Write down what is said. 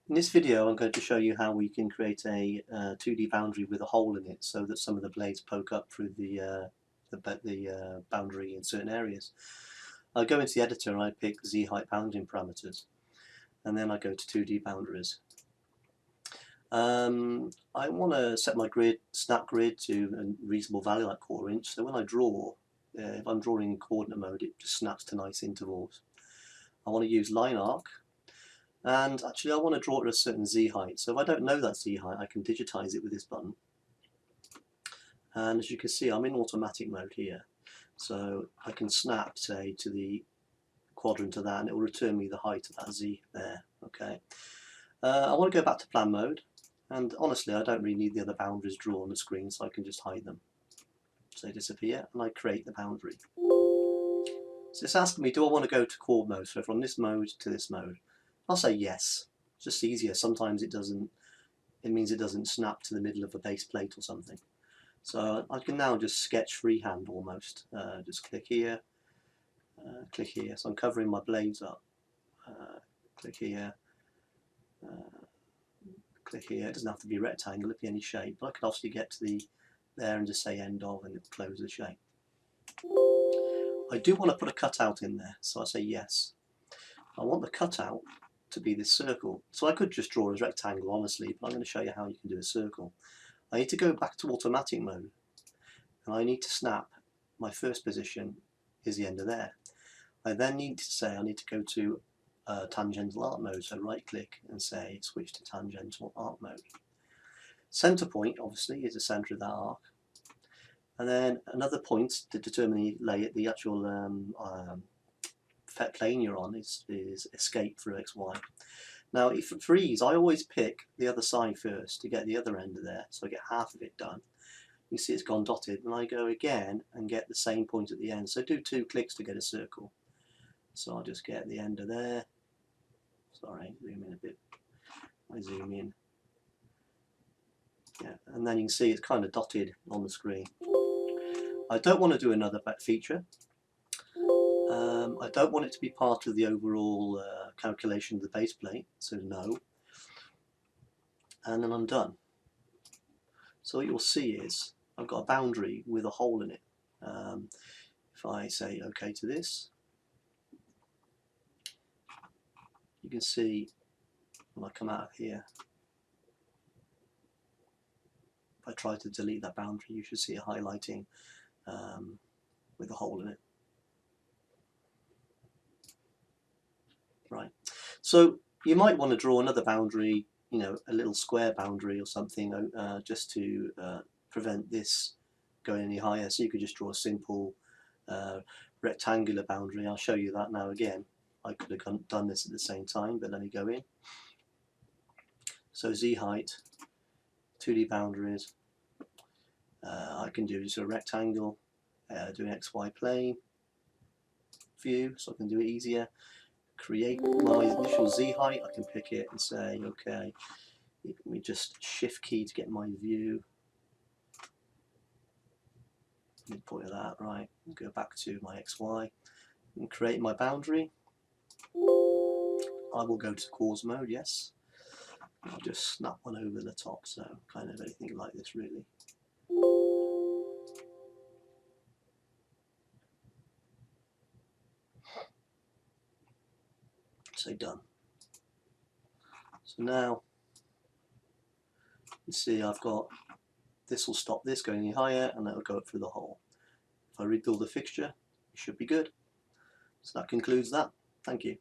In this video I'm going to show you how we can create a 2D boundary with a hole in it so that some of the blades poke up through the boundary in certain areas. I go into the editor and I pick Z height bounding parameters, and then I go to 2D boundaries. I want to set my snap grid to a reasonable value like 1/4 inch, so when I draw, if I'm drawing in coordinate mode, it just snaps to nice intervals. I want to use line arc. And actually I want to draw it at a certain Z height, so if I don't know that Z height I can digitize it with this button. And as you can see I'm in automatic mode here, so I can snap, say, to the quadrant of that and it will return me the height of that Z there. Okay. I want to go back to plan mode, and honestly I don't really need the other boundaries drawn on the screen, so I can just hide them. So they disappear and I create the boundary. So it's asking me, do I want to go to chord mode, so from this mode to this mode. I'll say yes. It's just easier. Sometimes it means it doesn't snap to the middle of a base plate or something. So I can now just sketch freehand almost. Just click here, click here. So I'm covering my blades up. Click here, click here. It doesn't have to be a rectangle, it can be any shape. But I could obviously get to there and just say end of, and it'll close the shape. I do want to put a cutout in there, so I say yes. I want the cutout to be this circle. So I could just draw a rectangle honestly, but I'm going to show you how you can do a circle. I need to go back to automatic mode, and I need to snap. My first position is the end of there. I then need to say I need to go to tangential arc mode, so right click and say switch to tangential arc mode. Center point obviously is the center of that arc, and then another point to determine the actual plane you're on is escape through XY. Now for ease I always pick the other side first to get the other end of there, so I get half of it done. You see it's gone dotted, and I go again and get the same point at the end, so do 2 clicks to get a circle. So I'll just get the end of there. Sorry, zoom in a bit. I zoom in. Yeah, and then you can see it's kind of dotted on the screen. I don't want to do another back feature. I don't want it to be part of the overall calculation of the base plate, so no. And then I'm done. So what you'll see is I've got a boundary with a hole in it. If I say OK to this, you can see when I come out of here, if I try to delete that boundary, you should see it highlighting with a hole in it. Right. So you might want to draw another boundary, you know, a little square boundary or something, just to prevent this going any higher. So you could just draw a simple rectangular boundary. I'll show you that now again. I could have done this at the same time, but let me go in. So Z height, 2D boundaries. I can do just a rectangle, do an XY plane view, so I can do it easier. Create my initial Z height, I can pick it and say, okay, let me just shift key to get my view. Midpoint of that, right, go back to my XY and create my boundary. I will go to coarse mode, yes. I'll just snap one over the top, so kind of anything like this really. So done. So now you see I've got this will stop this going any higher, and that will go up through the hole. If I rebuild the fixture, it should be good. So that concludes that. Thank you.